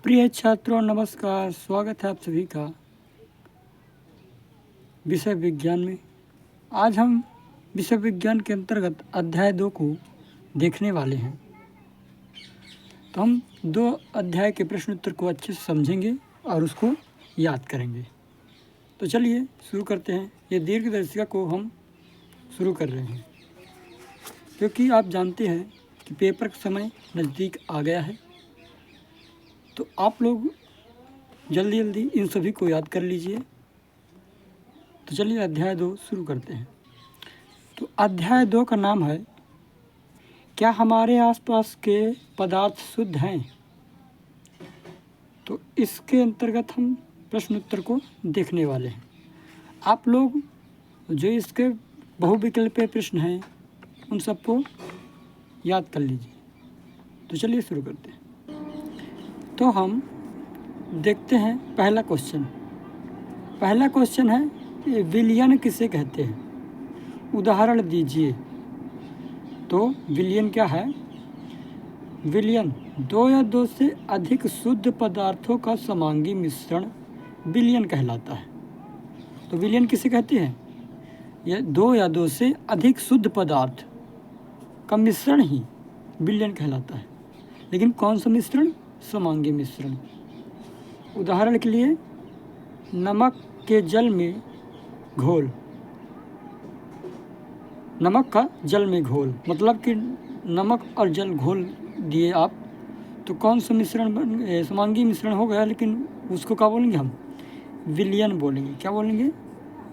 प्रिय छात्रों नमस्कार। स्वागत है आप सभी का विषय विज्ञान में। आज हम विषय विज्ञान के अंतर्गत अध्याय 2 को देखने वाले हैं। तो हम 2 अध्याय के प्रश्न उत्तर को अच्छे से समझेंगे और उसको याद करेंगे। तो चलिए शुरू करते हैं। ये दीर्घदर्शिका को हम शुरू कर रहे हैं क्योंकि आप जानते हैं कि पेपर का समय नज़दीक आ गया है। तो आप लोग जल्दी जल्दी इन सभी को याद कर लीजिए। तो चलिए अध्याय 2 शुरू करते हैं। तो अध्याय 2 का नाम है क्या हमारे आसपास के पदार्थ शुद्ध हैं। तो इसके अंतर्गत हम प्रश्न उत्तर को देखने वाले हैं। आप लोग जो इसके बहुविकल्पीय प्रश्न हैं उन सबको याद कर लीजिए। तो चलिए शुरू करते हैं। तो हम देखते हैं पहला क्वेश्चन। पहला क्वेश्चन है विलयन किसे कहते हैं, उदाहरण दीजिए। तो विलयन क्या है? विलयन 2 या 2 से अधिक शुद्ध पदार्थों का समांगी मिश्रण विलयन कहलाता है। तो विलयन किसे कहते हैं? यह 2 या 2 से अधिक शुद्ध पदार्थ का मिश्रण ही विलयन कहलाता है। लेकिन कौन सा मिश्रण? समांगी मिश्रण। उदाहरण के लिए नमक के जल में घोल। नमक का जल में घोल मतलब कि नमक और जल घोल दिए आप, तो कौन सा मिश्रण समांगी मिश्रण हो गया। लेकिन उसको क्या बोलेंगे हम? विलयन बोलेंगे। क्या बोलेंगे?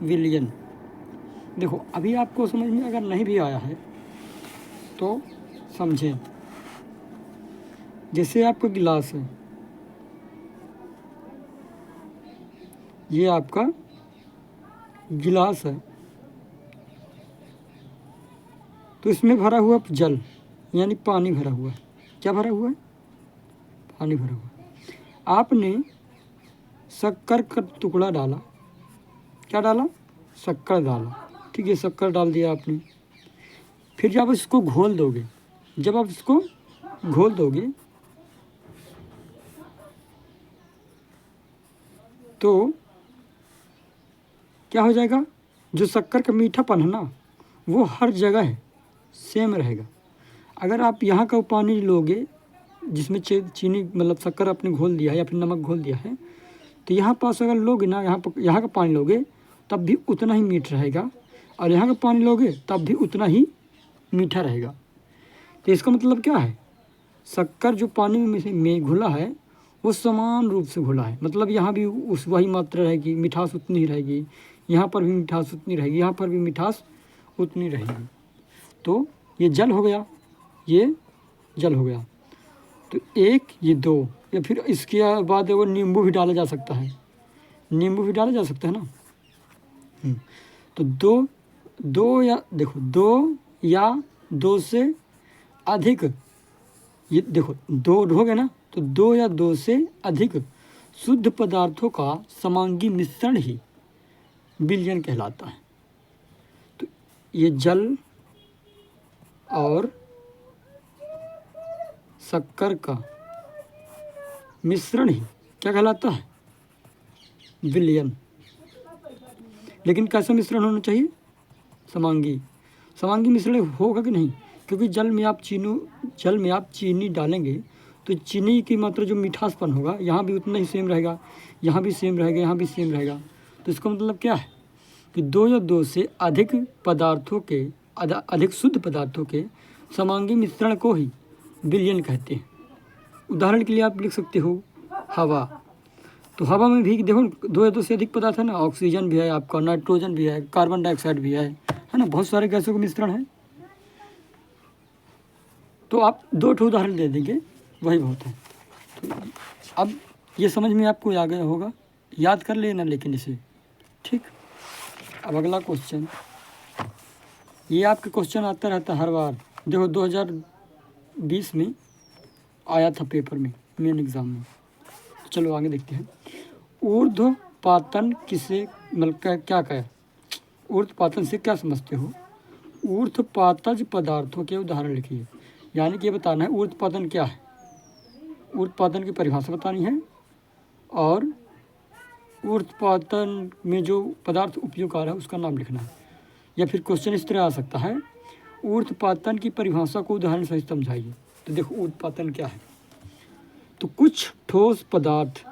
विलयन। देखो अभी आपको समझ में अगर नहीं भी आया है तो समझें। जैसे आपका गिलास है, ये आपका गिलास है, तो इसमें भरा हुआ जल यानी पानी भरा हुआ है। क्या भरा हुआ है? पानी भरा हुआ है। आपने शक्कर का टुकड़ा डाला। क्या डाला? शक्कर डाला। ठीक है, शक्कर डाल दिया आपने। फिर जब इसको घोल दोगे, जब आप इसको घोल दोगे तो क्या हो जाएगा? जो शक्कर का मीठापन है ना, वो हर जगह सेम रहेगा। अगर आप यहाँ का पानी लोगे जिसमें चीनी मतलब शक्कर आपने घोल दिया है या फिर नमक घोल दिया है, तो यहाँ पास अगर लोगे ना, यहाँ का पानी लोगे तब भी उतना ही मीठ रहेगा, और यहाँ का पानी लोगे तब भी उतना ही मीठा रहेगा। तो इसका मतलब क्या है? शक्कर जो पानी में घुला है वो समान रूप से घुला है। मतलब यहाँ भी उस वही मात्रा रहेगी, मिठास उतनी ही रहेगी, यहाँ पर भी मिठास उतनी रहेगी, यहाँ पर भी मिठास उतनी रहेगी। तो ये जल हो गया, ये जल हो गया। तो 1 ये 2, या फिर इसके बाद वो नींबू भी डाला जा सकता है। नींबू भी डाला जा सकता है ना। तो 2 या देखो 2 या 2 से अधिक, ये देखो 2 हो गया ना, तो 2 या 2 से अधिक शुद्ध पदार्थों का समांगी मिश्रण ही विलयन कहलाता है। तो ये जल और शक्कर का मिश्रण ही क्या कहलाता है? विलयन। लेकिन कैसा मिश्रण होना चाहिए? समांगी। समांगी मिश्रण होगा कि नहीं? क्योंकि जल में आप चीनी डालेंगे तो चीनी की मात्रा जो मिठासपन होगा यहाँ भी उतना ही सेम रहेगा, यहाँ भी सेम रहेगा, यहाँ भी सेम रहेगा। तो इसका मतलब क्या है कि 2 या 2 से अधिक पदार्थों के अधिक शुद्ध पदार्थों के समांगी मिश्रण को ही विलयन कहते हैं। उदाहरण के लिए आप लिख सकते हो हवा। तो हवा में भी देखो 2 या 2 से अधिक पदार्थ है ना। ऑक्सीजन भी है आपका, नाइट्रोजन भी है, कार्बन डाइऑक्साइड भी है ना। बहुत सारे गैसों का मिश्रण है। तो आप 2 उदाहरण दे देंगे वही बहुत है। तो अब ये समझ में आपको आ गया होगा, याद कर लेना लेकिन इसे। ठीक। अब अगला क्वेश्चन, ये आपके क्वेश्चन आता रहता है हर बार। देखो 2020 में आया था पेपर में, मेन एग्ज़ाम में। चलो आगे देखते हैं। ऊर्ध्वपातन किसे मतलब क्या कहे? ऊर्ध्वपातन से क्या समझते हो? ऊर्ध्वपातज पदार्थों के उदाहरण लिखिए। यानी कि ये बताना है ऊर्ध्वपातन क्या है। ऊर्ध्वपातन की परिभाषा बतानी है और ऊर्ध्वपातन में जो पदार्थ उपयोग आ रहा है उसका नाम लिखना है। या फिर क्वेश्चन इस तरह आ सकता है, ऊर्ध्वपातन की परिभाषा को उदाहरण सहित समझाइए। तो देखो ऊर्ध्वपातन क्या है। तो कुछ ठोस पदार्थ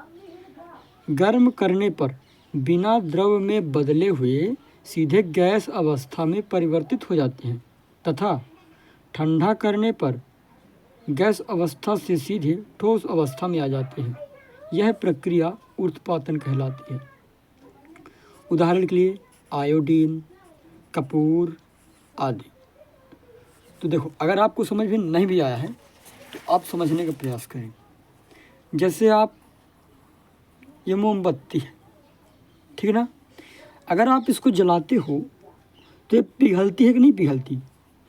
गर्म करने पर बिना द्रव में बदले हुए सीधे गैस अवस्था में परिवर्तित हो जाते हैं तथा ठंडा करने पर गैस अवस्था से सीधे ठोस अवस्था में आ जाते हैं। यह प्रक्रिया ऊर्ध्वपातन कहलाती है। उदाहरण के लिए आयोडीन, कपूर आदि। तो देखो, अगर आपको समझ में नहीं भी आया है तो आप समझने का प्रयास करें। जैसे आप ये मोमबत्ती है, ठीक है ना, अगर आप इसको जलाते हो तो ये पिघलती है कि नहीं पिघलती?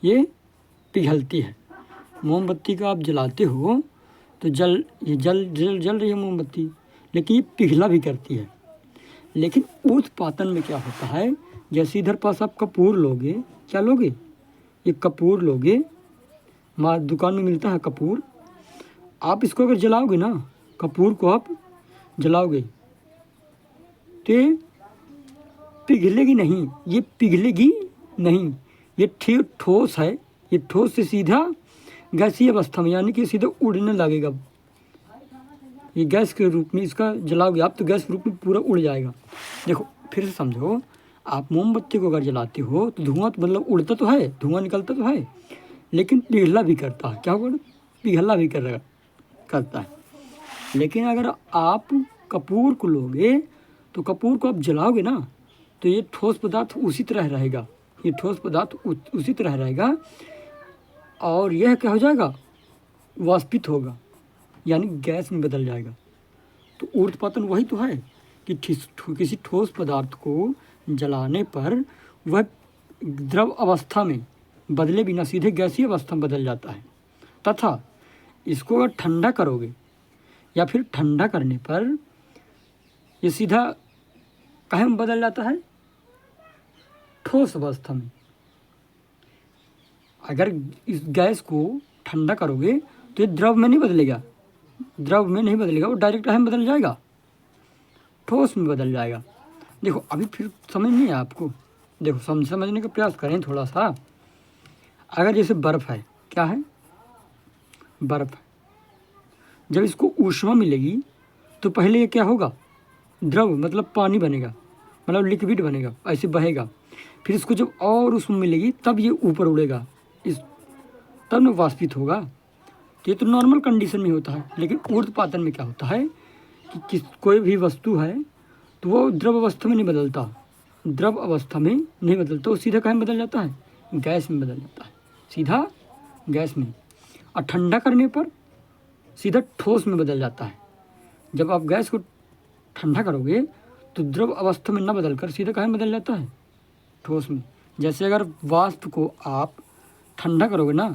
ये पिघलती है। मोमबत्ती का आप जलाते हो तो जल रही है मोमबत्ती, लेकिन ये पिघला भी करती है। लेकिन ऊर्ध्वपातन में क्या होता है, जैसे इधर पास आप कपूर लोगे, क्या लोगे? ये कपूर लोगे, दुकान में मिलता है कपूर। आप इसको अगर जलाओगे ना, कपूर को आप जलाओगे तो पिघलेगी नहीं, ये पिघलेगी नहीं। ये ठोस है, ये ठोस से सीधा गैसीय अवस्था में, यानी कि सीधा उड़ने लगेगा। ये गैस के रूप में इसका जलाओगे आप तो गैस के रूप में पूरा उड़ जाएगा। देखो फिर से समझो, आप मोमबत्ती को अगर जलाते हो तो धुआं तो मतलब उड़ता तो है, धुआं निकलता तो है, लेकिन पिघला भी करता है। क्या होगा? पिघला भी करता है। लेकिन अगर आप कपूर को लोगे तो कपूर को आप जलाओगे ना तो ये ठोस पदार्थ उसी तरह रहेगा, ये ठोस पदार्थ उसी तरह रहेगा और यह क्या हो जाएगा? वाष्पित होगा, यानी गैस में बदल जाएगा। तो ऊर्ध्वपातन वही तो है कि किसी ठोस पदार्थ को जलाने पर वह द्रव अवस्था में बदले बिना सीधे गैसीय अवस्था में बदल जाता है तथा इसको अगर ठंडा करोगे या फिर ठंडा करने पर ये सीधा कहाँ में बदल जाता है? ठोस अवस्था में। अगर इस गैस को ठंडा करोगे तो ये द्रव में नहीं बदलेगा, वो डायरेक्ट में बदल जाएगा, ठोस में बदल जाएगा। देखो अभी फिर समझ नहीं है आपको, देखो समझने का प्रयास करें थोड़ा सा। अगर जैसे बर्फ़ है, क्या है? बर्फ़ है। जब इसको ऊष्मा मिलेगी तो पहले ये क्या होगा? द्रव मतलब पानी बनेगा, मतलब लिक्विड बनेगा, ऐसे बहेगा। फिर इसको जब और ऊष्मा मिलेगी तब ये ऊपर उड़ेगा, तब न वाष्पित होगा। तो ये तो नॉर्मल कंडीशन में होता है। लेकिन ऊर्ध्वपातन में क्या होता है कि कोई भी वस्तु है तो वो द्रव अवस्था में नहीं बदलता, वो सीधा कहाँ में बदल जाता है? गैस में बदल जाता है, सीधा गैस में। और ठंडा करने पर सीधा ठोस में बदल जाता है। जब आप गैस को ठंडा करोगे तो द्रव अवस्था में न बदलकर सीधा कहाँ में बदल जाता है? ठोस में। जैसे अगर वाष्प को आप ठंडा करोगे ना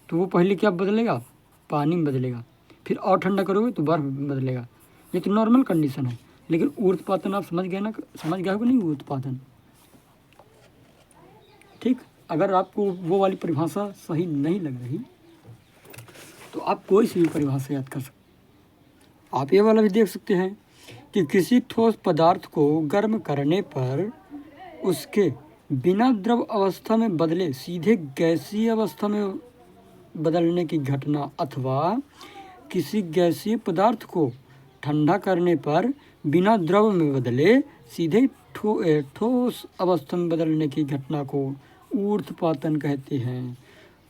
तो वो पहले क्या बदलेगा? पानी में बदलेगा, फिर और ठंडा करोगे तो बर्फ में बदलेगा। ये तो नॉर्मल कंडीशन है। लेकिन ऊर्ध्वपातन आप समझ गए हो नहीं? ऊर्ध्वपातन, ठीक। अगर आपको वो वाली परिभाषा सही नहीं लग रही तो आप कोई सी भी परिभाषा याद कर सकते। आप ये वाला भी देख सकते हैं कि किसी ठोस पदार्थ को गर्म करने पर उसके बिना द्रव अवस्था में बदले सीधे गैसीय अवस्था में बदलने की घटना अथवा किसी गैसीय पदार्थ को ठंडा करने पर बिना द्रव में बदले सीधे ठोस अवस्था में बदलने की घटना को ऊर्ध्वपातन कहते हैं।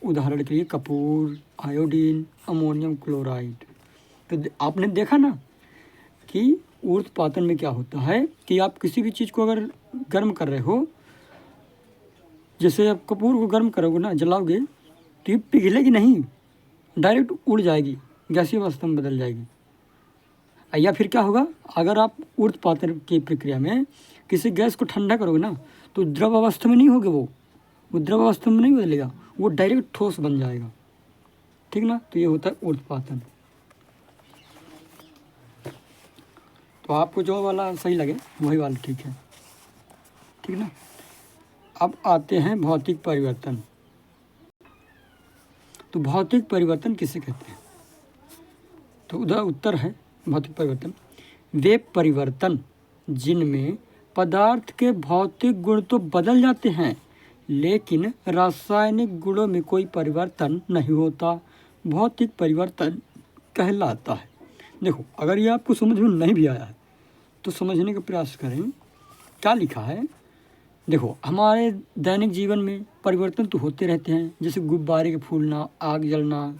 उदाहरण के लिए कपूर, आयोडीन, अमोनियम क्लोराइड। तो आपने देखा ना कि ऊर्ध्वपातन में क्या होता है कि आप किसी भी चीज़ को अगर गर्म कर रहे हो, जैसे आप कपूर को गर्म करोगे ना, जलाओगे तो ये पिघलेगी नहीं, डायरेक्ट उड़ जाएगी, गैसीय अवस्था में बदल जाएगी। या फिर क्या होगा, अगर आप ऊर्ध्वपातन की प्रक्रिया में किसी गैस को ठंडा करोगे ना तो द्रव अवस्था में नहीं होगा, वो द्रव अवस्था में नहीं बदलेगा, वो डायरेक्ट ठोस बन जाएगा, ठीक ना। तो ये होता है ऊर्ध्वपातन। तो आपको जो वाला सही लगे वही वाला ठीक है, ठीक ना। अब आते हैं भौतिक परिवर्तन। तो भौतिक परिवर्तन किसे कहते हैं? तो उधर उत्तर है भौतिक परिवर्तन, वे परिवर्तन जिनमें पदार्थ के भौतिक गुण तो बदल जाते हैं लेकिन रासायनिक गुणों में कोई परिवर्तन नहीं होता, भौतिक परिवर्तन कहलाता है। देखो, अगर ये आपको समझ में नहीं भी आया है तो समझने का प्रयास करें। क्या लिखा है, देखो, हमारे दैनिक जीवन में परिवर्तन तो होते रहते हैं, जैसे गुब्बारे के फूलना, आग जलना,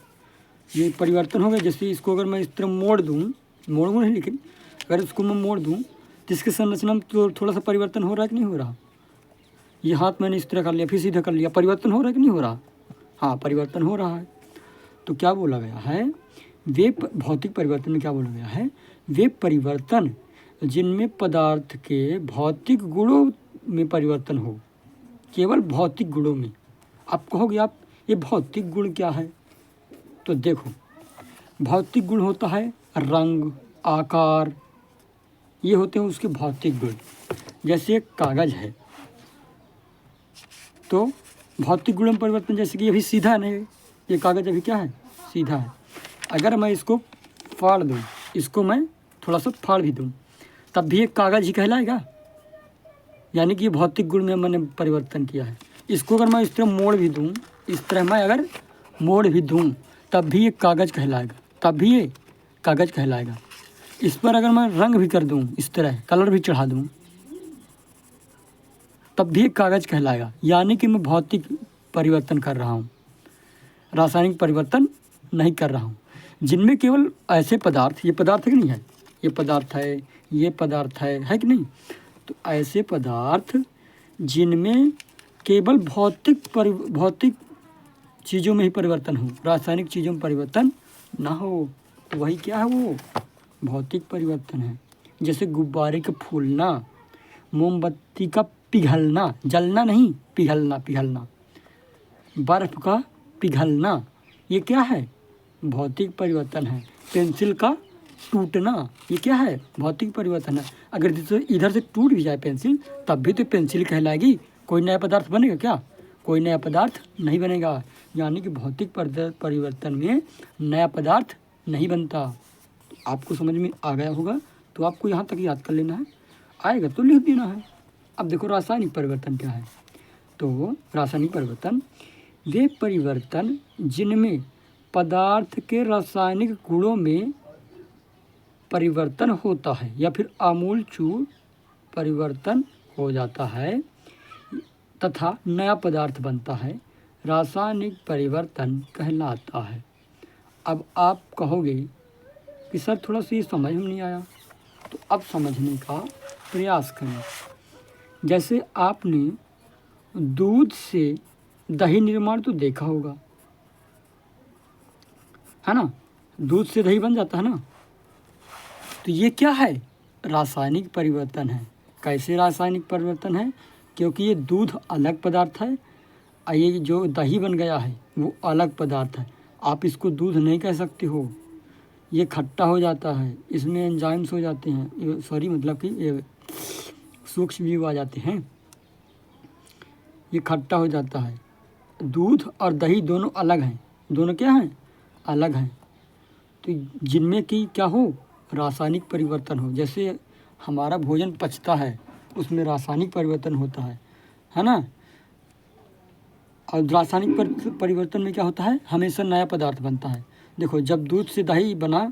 ये परिवर्तन हो गए। जैसे इसको अगर मैं इस तरह मोड़ दूँ नहीं, लेकिन अगर इसको मैं मोड़ दूँ तो इसके संरचना में तो थोड़ा सा परिवर्तन हो रहा है कि नहीं हो रहा। ये हाथ मैंने इस तरह कर लिया, फिर सीधा कर लिया, परिवर्तन हो रहा है कि नहीं हो रहा। हाँ, परिवर्तन हो रहा है। तो क्या बोला गया है, वे भौतिक परिवर्तन में क्या बोला गया है, वे परिवर्तन जिनमें पदार्थ के भौतिक गुणों में परिवर्तन हो, केवल भौतिक गुणों में। आप कहोगे आप ये भौतिक गुण क्या है, तो देखो, भौतिक गुण होता है रंग, आकार, ये होते हैं उसके भौतिक गुण। जैसे एक कागज़ है तो भौतिक गुण में परिवर्तन, जैसे कि अभी सीधा नहीं, ये कागज़ अभी क्या है, सीधा है। अगर मैं इसको फाड़ दूँ, इसको मैं थोड़ा सा फाड़ भी दूँ, तब भी एक कागज़ ही कहलाएगा, यानी कि भौतिक गुण में मैंने परिवर्तन किया है। इसको अगर मैं इस तरह मोड़ भी दूँ, इस तरह मैं अगर मोड़ भी दूँ, तब भी ये कागज़ कहलाएगा, तब भी ये कागज़ कहलाएगा। इस पर अगर मैं रंग भी कर दूँ, इस तरह कलर भी चढ़ा दूँ, तब भी एक कागज़ कहलाएगा, यानी कि मैं भौतिक परिवर्तन कर रहा हूँ, रासायनिक परिवर्तन नहीं कर रहा हूँ। जिनमें केवल ऐसे पदार्थ, ये पदार्थ है कि नहीं है, ये पदार्थ है, ये पदार्थ है कि नहीं, तो ऐसे पदार्थ जिनमें केवल भौतिक चीज़ों में ही परिवर्तन हो, रासायनिक चीज़ों में परिवर्तन ना हो, तो वही क्या है, वो भौतिक परिवर्तन है। जैसे गुब्बारे का फूलना, मोमबत्ती का पिघलना, जलना नहीं, पिघलना, बर्फ़ का पिघलना, ये क्या है, भौतिक परिवर्तन है। पेंसिल का टूटना, ये क्या है, भौतिक परिवर्तन है। अगर इधर से टूट भी जाए पेंसिल, तब भी तो पेंसिल कहलाएगी। कोई नया पदार्थ बनेगा क्या, कोई नया पदार्थ नहीं बनेगा, यानी कि भौतिक परिवर्तन में नया पदार्थ नहीं बनता। तो आपको समझ में आ गया होगा, तो आपको यहाँ तक याद कर लेना है, आएगा तो लिख देना है। अब देखो रासायनिक परिवर्तन क्या है, तो रासायनिक परिवर्तन वे परिवर्तन जिनमें पदार्थ के रासायनिक गुणों में परिवर्तन होता है या फिर आमूलचूल परिवर्तन हो जाता है तथा नया पदार्थ बनता है, रासायनिक परिवर्तन कहलाता है। अब आप कहोगे कि सर थोड़ा सा ये समझ में नहीं आया, तो अब समझने का प्रयास करें। जैसे आपने दूध से दही निर्माण तो देखा होगा, है ना, दूध से दही बन जाता है ना, तो ये क्या है, रासायनिक परिवर्तन है। कैसे रासायनिक परिवर्तन है, क्योंकि ये दूध अलग पदार्थ है और ये जो दही बन गया है वो अलग पदार्थ है। आप इसको दूध नहीं कह सकते हो, ये खट्टा हो जाता है, इसमें एंजाइम्स हो जाते हैं, सॉरी मतलब कि ये सूक्ष्म जीव आ जाते हैं, ये खट्टा हो जाता है। दूध और दही दोनों अलग हैं, दोनों क्या हैं, अलग हैं। तो जिनमें कि क्या हो, रासायनिक परिवर्तन हो। जैसे हमारा भोजन पचता है, उसमें रासायनिक परिवर्तन होता है ना। और रासायनिक परिवर्तन में क्या होता है, हमेशा नया पदार्थ बनता है। देखो, जब दूध से दही बना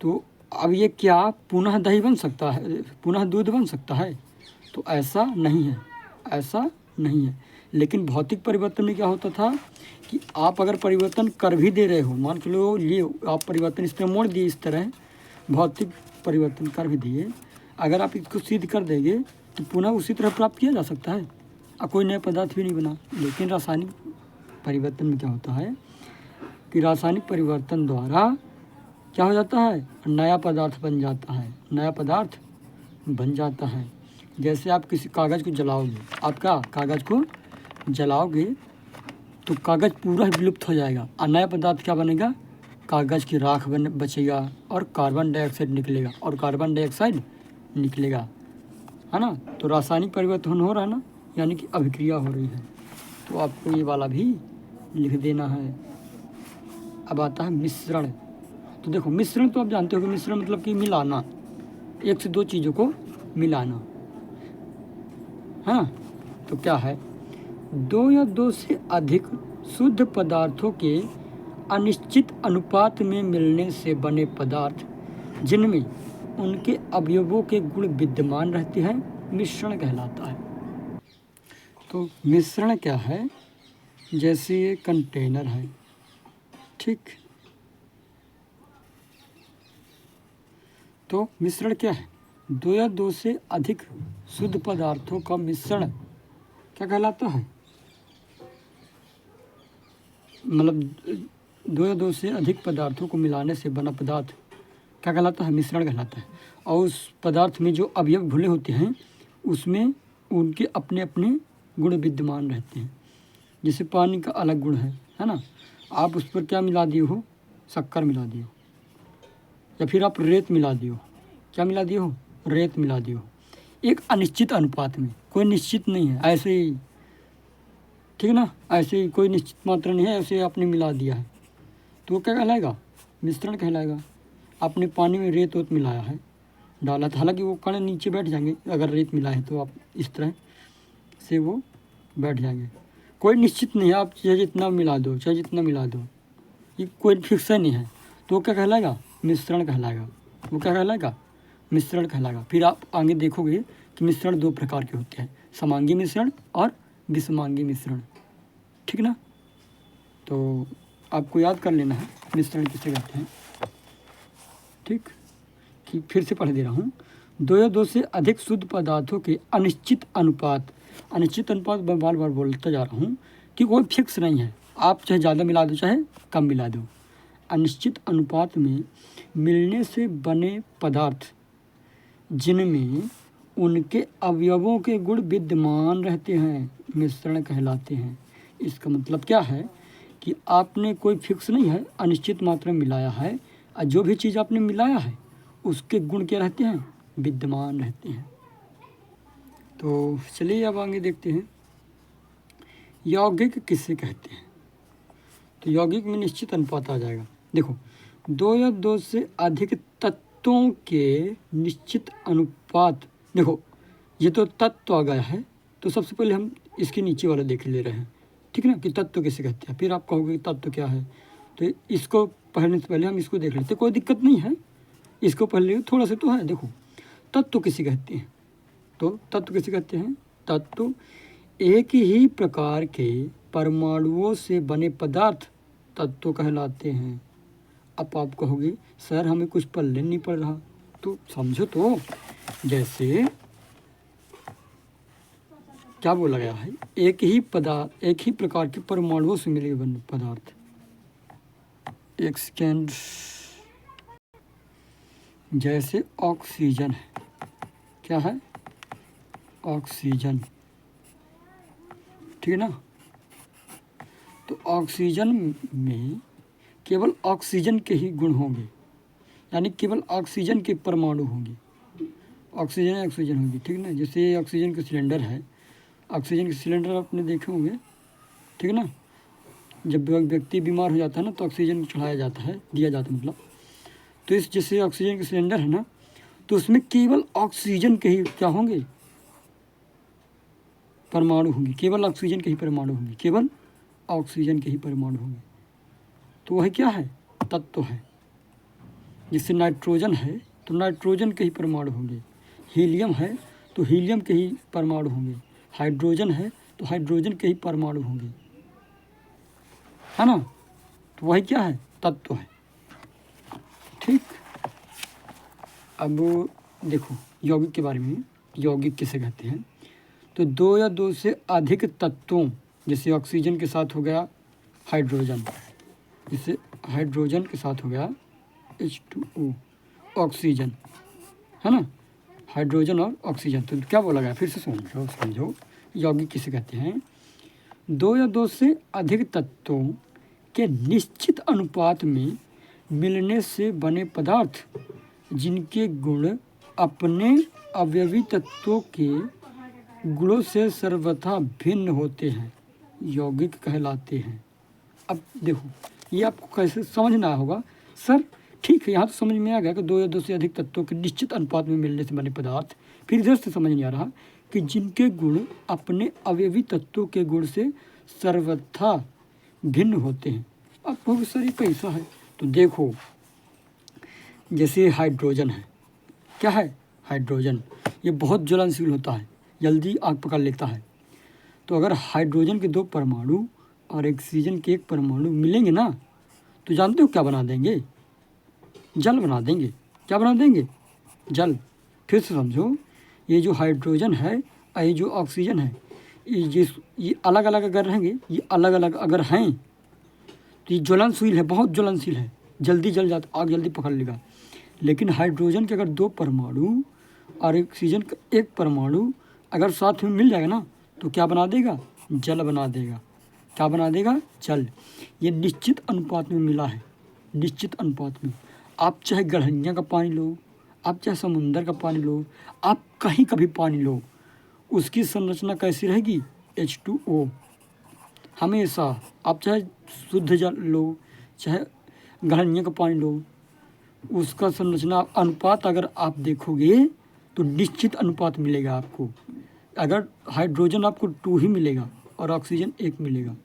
तो अब ये क्या पुनः दही बन सकता है, पुनः दूध बन सकता है, तो ऐसा नहीं है, ऐसा नहीं है। लेकिन भौतिक परिवर्तन में क्या होता था कि आप अगर परिवर्तन कर भी दे रहे हो, मान के लो ये आप परिवर्तन इस तरह मोड़ दिए, इस तरह भौतिक परिवर्तन कर भी दिए, अगर आप इसको सिद्ध कर देंगे तो पुनः उसी तरह प्राप्त किया जा सकता है और कोई नया पदार्थ भी नहीं बना। लेकिन रासायनिक परिवर्तन में क्या होता है कि रासायनिक परिवर्तन द्वारा क्या हो जाता है, नया पदार्थ बन जाता है, नया पदार्थ बन जाता है। जैसे आप किसी कागज़ को जलाओगे, आप क्या कागज़ को जलाओगे तो कागज़ पूरा ही विलुप्त हो जाएगा और नया पदार्थ क्या बनेगा, कागज़ की राख बचेगा और कार्बन डाइऑक्साइड निकलेगा, और कार्बन डाइऑक्साइड निकलेगा, है ना। तो रासायनिक परिवर्तन हो रहा है ना, यानी कि अभिक्रिया हो रही है। तो आपको ये वाला भी लिख देना है। अब आता है मिश्रण। तो देखो मिश्रण तो आप जानते हो कि मिश्रण मतलब कि मिलाना, एक से दो चीज़ों को मिलाना, हाँ। तो क्या है, दो या दो से अधिक शुद्ध पदार्थों के अनिश्चित अनुपात में मिलने से बने पदार्थ जिनमें उनके अवयवों के गुण विद्यमान रहते हैं मिश्रण कहलाता है। तो मिश्रण क्या है, जैसे ये कंटेनर है, ठीक। तो मिश्रण क्या है, दो या दो से अधिक शुद्ध पदार्थों का मिश्रण क्या कहलाता है, मतलब दो या दो से अधिक पदार्थों को मिलाने से बना पदार्थ क्या कहलाता है, मिश्रण कहलाता है। और उस पदार्थ में जो अवयव घुले होते हैं उसमें उनके अपने अपने गुण विद्यमान रहते हैं। जैसे पानी का अलग गुण है ना, आप उस पर क्या मिला दिए हो, शक्कर मिला दिए हो, या फिर आप रेत मिला दिए हो, क्या मिला दिए हो, रेत मिला दिए हो, एक अनिश्चित अनुपात में, कोई निश्चित नहीं है, ऐसे ही, ठीक ना, ऐसे ही कोई निश्चित मात्रा नहीं है, ऐसे आपने मिला दिया है, तो क्या कहलाएगा, मिश्रण कहलाएगा। आपने पानी में रेत वोत मिलाया है, डाला था, हालांकि वो कण नीचे बैठ जाएंगे, अगर रेत मिला है तो आप इस तरह से वो बैठ जाएंगे, कोई निश्चित नहीं है, आप चाहे जितना मिला दो, चाहे जितना मिला दो, ये कोई फिक्स नहीं है, तो क्या कहलाएगा, मिश्रण कहलाएगा। वो क्या कहलाएगा, मिश्रण कहलाएगा। फिर आप आगे देखोगे कि मिश्रण दो प्रकार के होते हैं, समांगी मिश्रण और विषमांगी मिश्रण, ठीक ना। तो आपको याद कर लेना है मिश्रण किसे कहते हैं, ठीक। कि फिर से पढ़ दे रहा हूँ, दो या दो से अधिक शुद्ध पदार्थों के अनिश्चित अनुपात, अनिश्चित अनुपात बार बार बोलता जा रहा हूँ कि कोई फिक्स नहीं है, आप चाहे ज़्यादा मिला दो चाहे कम मिला दो, अनिश्चित अनुपात में मिलने से बने पदार्थ जिनमें उनके अवयवों के गुण विद्यमान रहते हैं मिश्रण कहलाते हैं। इसका मतलब क्या है कि आपने कोई फिक्स नहीं है, अनिश्चित मात्रा में मिलाया है, और जो भी चीज़ आपने मिलाया है उसके गुण क्या रहते हैं, विद्यमान रहते हैं। तो चलिए अब आगे देखते हैं, यौगिक किसे कहते हैं। तो यौगिक में निश्चित अनुपात आ जाएगा। देखो, दो या दो से अधिक तत्वों के निश्चित अनुपात, देखो ये तो तत्व आ गया है, तो सबसे पहले हम इसके नीचे वाला देख ले रहे हैं, ठीक ना, कि तत्व किसे कहते हैं। फिर आप कहोगे तत्व क्या है, तो इसको पढ़ने से पहले हम इसको देख लेते, कोई दिक्कत नहीं है, इसको पहले थोड़ा सा तो है। देखो, तत्व किसे कहते हैं, तो तत्व किसे कहते हैं, तत्व एक ही प्रकार के परमाणुओं से बने पदार्थ तत्व कहलाते हैं। अब आप कहोगे सर हमें कुछ पल्ले नहीं पड़ रहा, तो समझो, तो जैसे क्या बोला गया है, एक ही प्रकार के परमाणुओं से मिले बने पदार्थ। एक सेकेंड, जैसे ऑक्सीजन है, क्या है, ऑक्सीजन, ठीक है ना। तो ऑक्सीजन में केवल ऑक्सीजन के ही गुण होंगे, यानी केवल ऑक्सीजन के परमाणु होंगे, ऑक्सीजन होगी, ठीक ना। जैसे ऑक्सीजन का सिलेंडर है, ऑक्सीजन के सिलेंडर आपने देखे होंगे, ठीक ना। जब व्यक्ति बीमार हो जाता है ना तो ऑक्सीजन चढ़ाया जाता है, दिया जाता है मतलब। तो इस जैसे ऑक्सीजन के सिलेंडर है ना, तो उसमें केवल ऑक्सीजन के ही क्या होंगे, परमाणु होंगे, केवल ऑक्सीजन के ही परमाणु होंगे, केवल ऑक्सीजन के ही परमाणु होंगे। तो वह क्या है, तत्व है। जैसे नाइट्रोजन है तो नाइट्रोजन के ही परमाणु होंगे, हीलियम है तो हीलियम के ही परमाणु होंगे, हाइड्रोजन है तो हाइड्रोजन के ही परमाणु होंगे, है ना। तो वही क्या है, तत्व है, ठीक। अब देखो यौगिक के बारे में, यौगिक किसे कहते हैं। तो दो या दो से अधिक तत्वों, जैसे ऑक्सीजन के साथ हो गया हाइड्रोजन, जैसे हाइड्रोजन के साथ हो गया H2O, ऑक्सीजन, है ना, हाइड्रोजन और ऑक्सीजन। तो क्या बोला गया, फिर से समझो यौगिक किसे कहते हैं। दो या दो से अधिक तत्वों के निश्चित अनुपात में मिलने से बने पदार्थ जिनके गुण अपने अवयवी तत्वों के गुणों से सर्वथा भिन्न होते हैं यौगिक कहलाते हैं। अब देखो ये आपको कैसे समझना होगा सर। ठीक है, यहाँ तो समझ में आ गया कि दो या दो से अधिक तत्वों के निश्चित अनुपात में मिलने से बने पदार्थ। फिर इधर से समझ नहीं आ रहा कि जिनके गुण अपने अवयवी तत्वों के गुण से सर्वथा भिन्न होते हैं। अब बहुत सारी पैसा है, तो देखो जैसे हाइड्रोजन है, क्या है हाइड्रोजन, ये बहुत ज्वलनशील होता है, जल्दी आग पकड़ लेता है। तो अगर हाइड्रोजन के 2 परमाणु और ऑक्सीजन के 1 परमाणु मिलेंगे ना, तो जानते हो क्या बना देंगे, जल बना देंगे। क्या बना देंगे, जल। फिर से समझो, ये जो हाइड्रोजन है और ये जो ऑक्सीजन है, ये अलग अलग अगर रहेंगे, ये अलग अलग अगर हैं तो ये ज्वलनशील है, बहुत ज्वलनशील है, जल्दी जल जाता, आग जल्दी पकड़ लेगा। लेकिन हाइड्रोजन के अगर 2 परमाणु और ऑक्सीजन का 1 परमाणु अगर साथ में मिल जाएगा ना, तो क्या बना देगा, जल बना देगा। क्या बना देगा, जल। ये निश्चित अनुपात में मिला है, निश्चित अनुपात में। आप चाहे गढ़निया का पानी लो, आप चाहे समुंदर का पानी लो, आप कहीं का भी पानी लो, उसकी संरचना कैसी रहेगी, H2O हमेशा। आप चाहे शुद्ध जल लो, चाहे गढ़निया का पानी लो, उसका संरचना अनुपात अगर आप देखोगे तो निश्चित अनुपात मिलेगा आपको। अगर हाइड्रोजन आपको 2 ही मिलेगा और ऑक्सीजन 1 मिलेगा,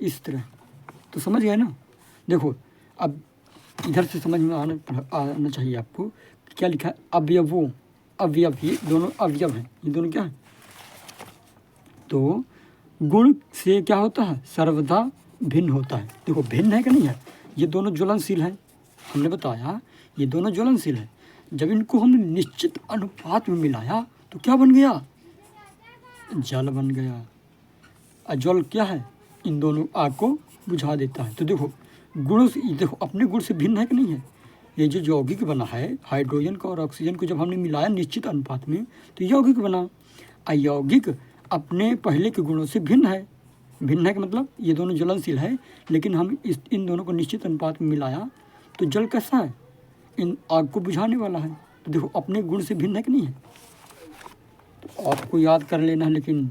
इस तरह। तो समझ गए ना। देखो अब इधर से समझ में आना चाहिए आपको। क्या लिखा है, अवयवों, अवयव, ये दोनों अवयव हैं, ये दोनों क्या है। तो गुण से क्या होता है, सर्वदा भिन्न होता है। देखो भिन्न है कि नहीं है, ये दोनों ज्वलनशील हैं, हमने बताया ये दोनों ज्वलनशील है। जब इनको हमने निश्चित अनुपात में मिलाया तो क्या बन गया, जल बन गया। जल क्या है, इन दोनों आग को बुझा देता है। तो देखो गुणों से, देखो अपने गुण से भिन्न है कि नहीं है। ये जो यौगिक बना है हाइड्रोजन का और ऑक्सीजन को जब हमने मिलाया निश्चित अनुपात में, तो यौगिक बना। अयौगिक अपने पहले के गुणों से भिन्न है। भिन्न है का मतलब ये दोनों ज्वलनशील है, लेकिन हम इन दोनों को निश्चित अनुपात में मिलाया तो जल कैसा है, इन आग को बुझाने वाला है। तो देखो अपने गुण से भिन्न है कि नहीं है। तो आपको याद कर लेना है। लेकिन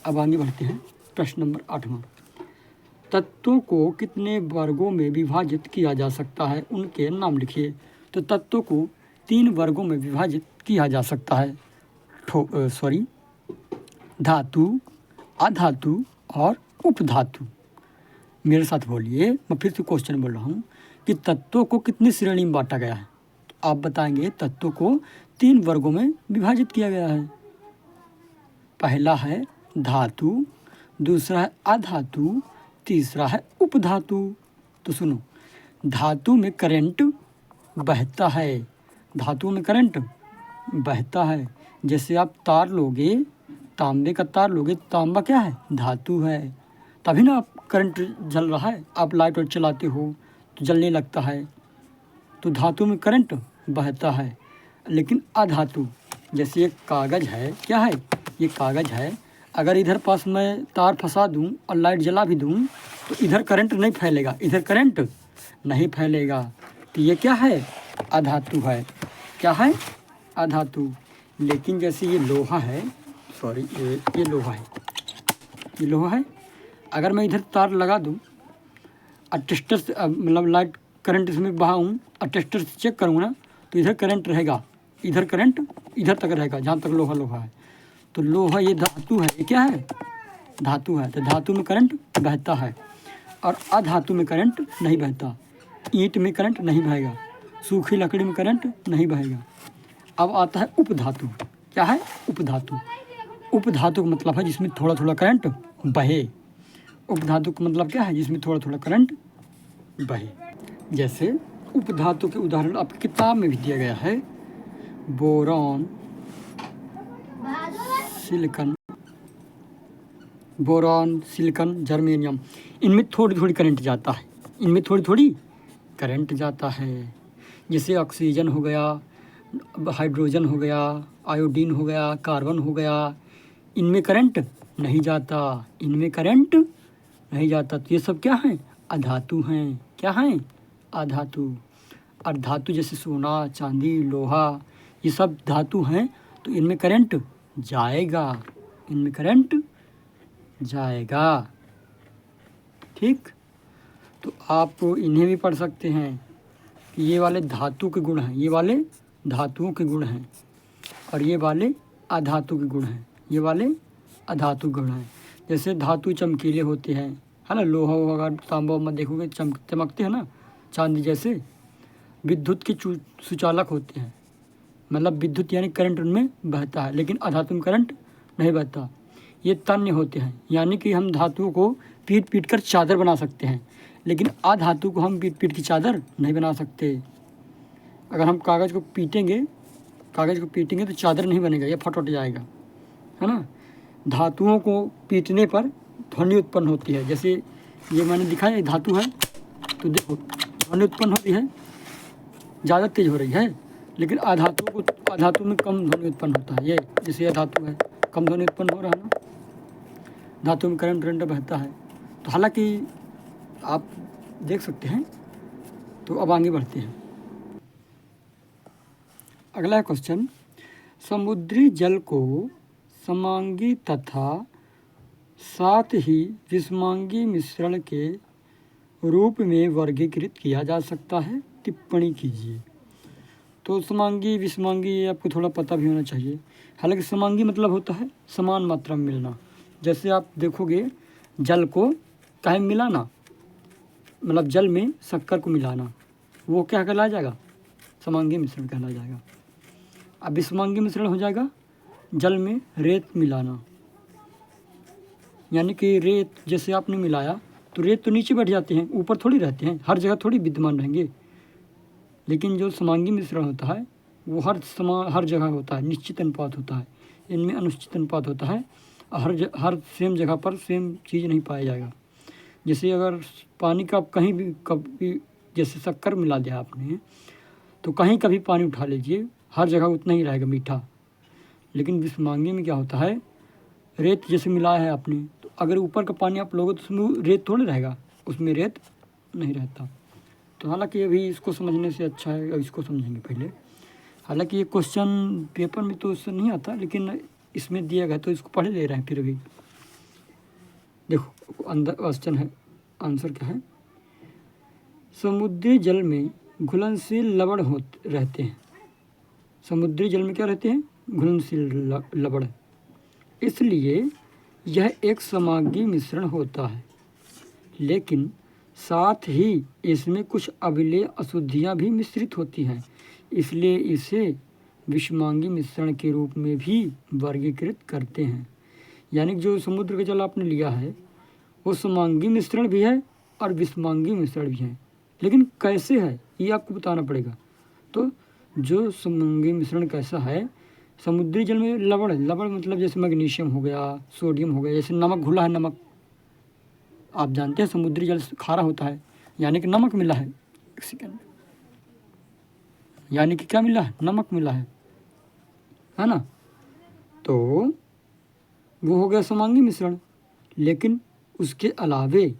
अब आगे बढ़ते हैं, प्रश्न नंबर 8वां। तत्वों को कितने वर्गों में विभाजित किया जा सकता है, उनके नाम लिखिए। तो तत्वों को 3 वर्गों में विभाजित किया जा सकता है। धातु, अधातु और उपधातु। मेरे साथ बोलिए, मैं फिर से क्वेश्चन बोल रहा हूँ कि तत्वों को कितनी श्रेणी में बांटा गया है। तो आप बताएंगे तत्वों को 3 वर्गों में विभाजित किया गया है। पहला है धातु, दूसरा है अधातु, तीसरा है उपधातु। तो सुनो, धातु में करंट बहता है, धातु में करंट बहता है। जैसे आप तार लोगे, तांबे का तार लोगे, तांबा क्या है, धातु है, तभी ना आप करंट जल रहा है। आप लाइट वाइट चलाते हो तो जलने लगता है। तो धातु में करंट बहता है। लेकिन अधातु, जैसे ये कागज़ है, क्या है, ये कागज़ है, अगर इधर पास मैं तार फंसा दूं और लाइट जला भी दूं तो इधर करंट नहीं फैलेगा, इधर करंट नहीं फैलेगा। तो ये क्या है, अधातु है। क्या है, अधातु। लेकिन जैसे ये लोहा है, सॉरी ये लोहा है, ये लोहा है, अगर मैं इधर तार लगा दूं और टेस्टर से मतलब लाइट करंट इसमें बहाऊँ और टेस्टर से चेक करूँ ना, तो इधर करंट रहेगा, इधर करंट इधर तक रहेगा जहाँ तक लोहा लोहा है। तो लोहा ये धातु है, ये क्या है, धातु है। तो धातु में करंट बहता है और अधातु में करंट नहीं बहता। ईंट में करंट नहीं बहेगा, सूखी लकड़ी में करंट नहीं बहेगा। अब आता है उपधातु। क्या है, उपधातु। उपधातु का मतलब है जिसमें थोड़ा थोड़ा करंट बहे। उपधातु का मतलब क्या है, जिसमें थोड़ा थोड़ा करंट बहे। जैसे उपधातु के उदाहरण आपकी किताब में भी दिया गया है, boron, silicon, boron, silicon, germanium. इनमें थोड़ी थोड़ी करंट जाता है, इनमें थोड़ी थोड़ी करंट जाता है। जैसे ऑक्सीजन हो गया, हाइड्रोजन हो गया, आयोडीन हो गया, कार्बन हो गया, इनमें करंट नहीं जाता, इनमें करंट नहीं जाता। तो ये सब क्या हैं, अधातु हैं। क्या हैं, अधातु। और धातु जैसे सोना, चांदी, लोहा, ये सब धातु हैं, तो इनमें करंट जाएगा, इनमें करंट जाएगा। ठीक। तो आप इन्हें भी पढ़ सकते हैं कि ये वाले धातु के गुण हैं, ये वाले धातुओं के गुण हैं, और ये वाले अधातु के गुण हैं, ये वाले अधातु गुण हैं। जैसे धातु चमकीले होते हैं, है ना, लोहा अगर तांबा में देखोगे चमकते हैं ना, चांदी जैसे। विद्युत के सुचालक होते हैं, मतलब विद्युत यानी करंट उनमें बहता है, लेकिन अधातु में करंट नहीं बहता। ये तन्य होते हैं, यानी कि हम धातुओं को पीट पीट कर चादर बना सकते हैं, लेकिन अधातु को हम पीट पीट की चादर नहीं बना सकते। अगर हम कागज़ को पीटेंगे तो चादर नहीं बनेगा, ये फट जाएगा, है ना। धातुओं को पीटने पर ध्वनि उत्पन्न होती है। जैसे ये मैंने दिखाया, ये धातु है, तो देखो ध्वनि उत्पन्न होती है, ज़्यादा तेज हो रही है, लेकिन अधातु में कम ध्वनि उत्पन्न होता है। ये जैसे यह धातु है, कम ध्वनि उत्पन्न हो रहा है ना, धातु में करंट बहता है। तो हालांकि आप देख सकते हैं। तो अब आगे बढ़ते हैं। अगला क्वेश्चन, समुद्री जल को समांगी तथा साथ ही विषमांगी मिश्रण के रूप में वर्गीकृत किया जा सकता है, टिप्पणी कीजिए। तो समांगी विषमांगी ये आपको थोड़ा पता भी होना चाहिए। हालांकि समांगी मतलब होता है समान मात्रा में मिलना। जैसे आप देखोगे जल को काहे में मिलाना, मतलब जल में शक्कर को मिलाना, वो क्या कहलाया जाएगा, समांगी मिश्रण कहलाया जाएगा। अब विषमांगी मिश्रण हो जाएगा जल में रेत मिलाना, यानी कि रेत जैसे आपने मिलाया तो रेत तो नीचे बैठ जाते हैं, ऊपर थोड़ी रहते हैं, हर जगह थोड़ी विद्यमान रहेंगे। लेकिन जो समांगी मिश्रण होता है वो हर जगह होता है, निश्चित अनुपात होता है, इनमें अनुचित अनुपात होता है। हर सेम जगह पर सेम चीज़ नहीं पाया जाएगा। जैसे अगर पानी का कभी जैसे शक्कर मिला दिया आपने, तो कहीं कभी पानी उठा लीजिए, हर जगह उतना ही रहेगा मीठा। लेकिन विषमांगी में क्या होता है, रेत जैसे मिलाया है आपने, तो अगर ऊपर का पानी आप लोगे तो उसमें रेत थोड़ी रहेगा, उसमें रेत नहीं रहता। तो हालांकि अभी इसको समझने से अच्छा है इसको समझेंगे पहले। हालांकि ये क्वेश्चन पेपर में तो उससे नहीं आता, लेकिन इसमें दिया गया तो इसको पढ़ ले रहे हैं। फिर भी देखो अंदर क्वेश्चन है, आंसर क्या है, समुद्री जल में घुलनशील लवण रहते हैं। समुद्री जल में क्या रहते हैं, घुलनशील लवण, इसलिए यह एक समांगी मिश्रण होता है। लेकिन साथ ही इसमें कुछ अम्लीय अशुद्धियाँ भी मिश्रित होती हैं, इसलिए इसे विषमांगी मिश्रण के रूप में भी वर्गीकृत करते हैं। यानी जो समुद्र का जल आपने लिया है वो समांगी मिश्रण भी है और विषमांगी मिश्रण भी है, लेकिन कैसे है ये आपको बताना पड़ेगा। तो जो समांगी मिश्रण कैसा है, समुद्री जल में लवण मतलब जैसे मैग्नीशियम हो गया, सोडियम हो गया, जैसे नमक घुला है, नमक आप जानते हैं समुद्री जल खारा होता है, यानी कि नमक मिला है। एक सेकेंड, यानी कि क्या मिला है, नमक मिला है ना। तो वो हो गया समांगी मिश्रण। लेकिन उसके अलावे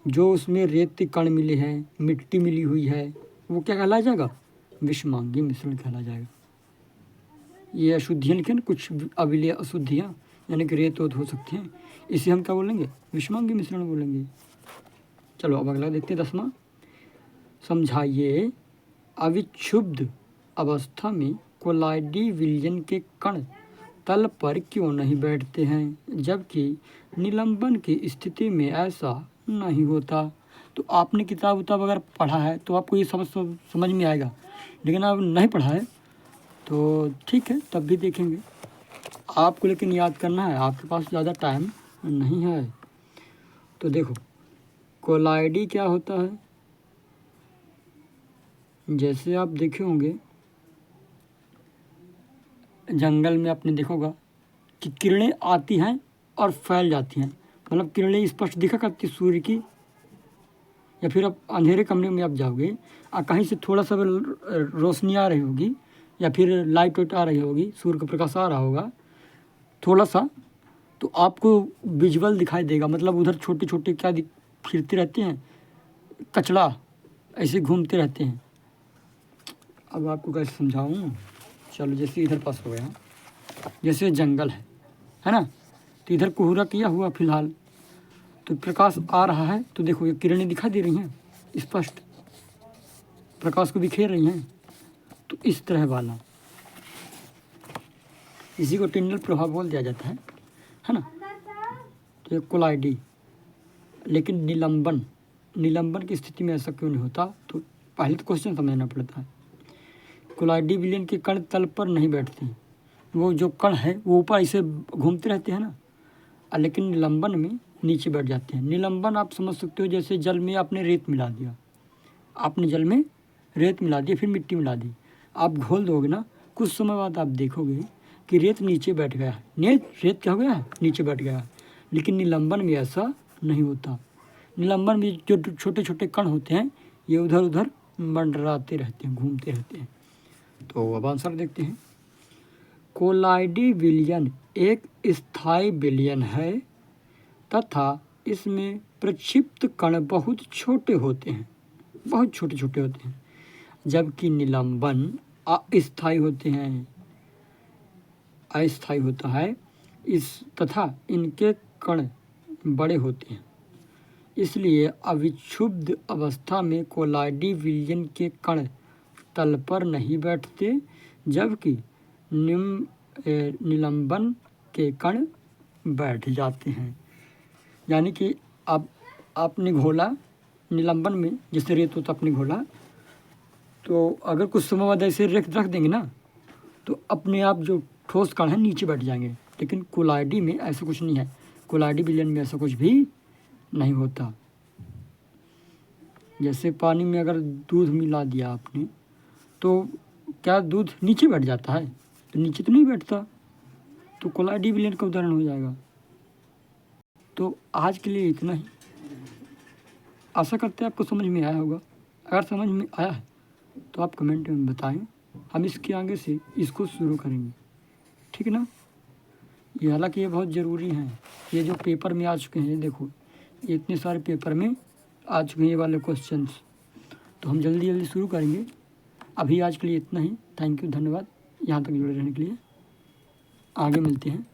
जो उसमें रेत के कण मिले हैं, मिट्टी मिली हुई है, वो क्या कहलाया जाएगा, विषमांगी मिश्रण कहलाया जाएगा। ये अशुद्धियाँ लिखे ना, कुछ अम्लीय अशुद्धियाँ, यानी कि रेत हो सकती हैं, इसे हम क्या बोलेंगे, विषमांगी मिश्रण बोलेंगे। चलो अब अगला देखते हैं 10वां, समझाइए अविक्षुब्ध अवस्था में कोलाइडी विलयन के कण तल पर क्यों नहीं बैठते हैं, जबकि निलंबन की स्थिति में ऐसा नहीं होता। तो आपने किताब अगर पढ़ा है तो आपको ये समझ में आएगा, लेकिन आप नहीं पढ़ा है तो ठीक है, तब भी देखेंगे आपको, लेकिन याद करना है, आपके पास ज़्यादा टाइम नहीं है। तो देखो कोलाइडी क्या होता है, जैसे आप देखे होंगे जंगल में, आपने देखोगा कि किरणें आती हैं और फैल जाती हैं, मतलब किरणें स्पष्ट दिखा करती सूर्य की, या फिर आप अंधेरे कमरे में आप जाओगे और कहीं से थोड़ा सा रोशनी आ रही होगी या फिर लाइट आ रही होगी, सूर्य का प्रकाश आ रहा होगा थोड़ा सा, तो आपको विजुअल दिखाई देगा, मतलब उधर छोटे छोटे क्या फिरते रहते हैं, कचड़ा ऐसे घूमते रहते हैं। अब आपको कैसे समझाऊं, चलो जैसे इधर पास हो गया, जैसे जंगल है ना, तो इधर कोहरा किया हुआ फिलहाल, तो प्रकाश आ रहा है तो देखो ये किरणें दिखाई दे रही हैं, स्पष्ट प्रकाश को बिखेर रही हैं। तो इस तरह वाला, इसी को टिंडल प्रभाव बोल दिया जाता है ना। तो ये कोलाइडी। लेकिन निलंबन की स्थिति में ऐसा क्यों नहीं होता? तो पहले तो क्वेश्चन समझना पड़ता है। कोलाइडी विलयन के कण तल पर नहीं बैठते, वो जो कण है वो ऊपर ऐसे घूमते रहते हैं ना, लेकिन निलंबन में नीचे बैठ जाते हैं। निलंबन आप समझ सकते हो जैसे जल में आपने रेत मिला दिया, आपने जल में रेत मिला दी, फिर मिट्टी मिला दी, आप घोल दोगे ना, कुछ समय बाद आप देखोगे कि रेत नीचे बैठ गया है। रेत क्या हो गया है? नीचे बैठ गया है। लेकिन निलंबन में ऐसा नहीं होता। निलंबन में जो छोटे छोटे कण होते हैं ये उधर उधर मंडराते रहते हैं, घूमते रहते हैं। तो अब आंसर देखते हैं। कोलाइडी विलयन एक स्थायी विलयन है तथा इसमें प्रक्षिप्त कण बहुत छोटे होते हैं, बहुत छोटे छोटे होते हैं, जबकि निलंबन अस्थायी होते हैं, अस्थायी होता है तथा इनके कण बड़े होते हैं। इसलिए अविक्षुब्ध अवस्था में कोलाइडी विलयन के कण तल पर नहीं बैठते, जबकि निलंबन के कण बैठ जाते हैं। यानी कि अब आपने घोला निलंबन में, जैसे रेत होता आपने घोला, तो अगर कुछ समय बाद ऐसे रख देंगे ना तो अपने आप जो ठोस कण है नीचे बैठ जाएंगे। लेकिन कोलाइडी में ऐसा कुछ नहीं है, कोलाइडी विलयन में ऐसा कुछ भी नहीं होता। जैसे पानी में अगर दूध मिला दिया आपने तो क्या दूध नीचे बैठ जाता है? तो नीचे तो नहीं बैठता, तो कोलाइडी विलयन का उदाहरण हो जाएगा। तो आज के लिए इतना ही। आशा करते हैं आपको समझ में आया होगा। अगर समझ में आया है तो आप कमेंट में बताएं, हम इसके आगे से इसको शुरू करेंगे, ठीक है ना। ये हालांकि ये बहुत ज़रूरी हैं, ये जो पेपर में आ चुके हैं, देखो ये इतने सारे पेपर में आ चुके हैं ये वाले क्वेश्चंस, तो हम जल्दी जल्दी शुरू करेंगे। अभी आज के लिए इतना ही। थैंक यू, धन्यवाद यहाँ तक जुड़े रहने के लिए। आगे मिलते हैं।